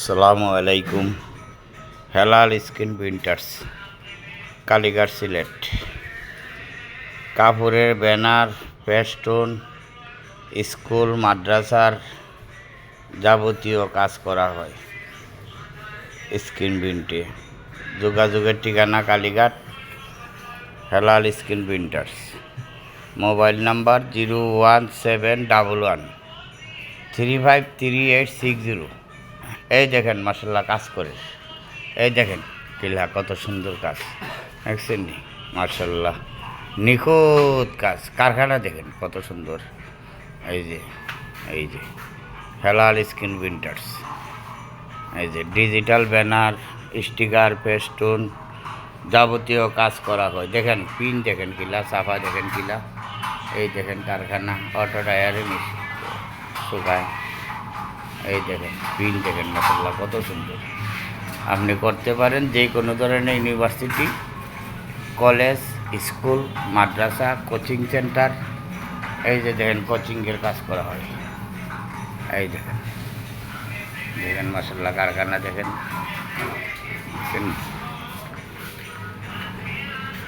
আসসালামু আলাইকুম। Helal screen printers, Kalighat, Sylhet. কাপড়ের ব্যানার, ফেস্টুন, স্কুল মাদ্রাসার যাবতীয় কাজ করা হয় স্ক্রিন প্রিন্টে। যোগাযোগের ঠিকানা Kalighat, Helal screen printers. Mobile number 01711353860। এই দেখেন মাশাআল্লাহ কাজ করে, এই দেখেন কিলা কত সুন্দর কাজ দেখছেন নি? মাশাআল্লাহ নিখুঁত কাজ, কারখানা দেখেন কত সুন্দর। এই যে হেলাল স্ক্রিন প্রিন্টার্স। এই যে ডিজিটাল ব্যানার, স্টিকার, ফেস্টুন যাবতীয় কাজ করা হয়। দেখেন পিন দেখেন কিলা, সাফা দেখেন কিলা। এই দেখেন কারখানা, অটো টায়ারে মেশিন শুকায়। এই দেখেন পিন দেখেন মাশাআল্লাহ কত সুন্দর। আপনি করতে পারেন যে কোনো ধরনের ইউনিভার্সিটি, কলেজ, স্কুল, মাদ্রাসা, কোচিং সেন্টার। এই যে দেখেন কোচিংয়ের কাজ করা হয়। এই দেখেন মাশাআল্লাহ কারখানা দেখেন।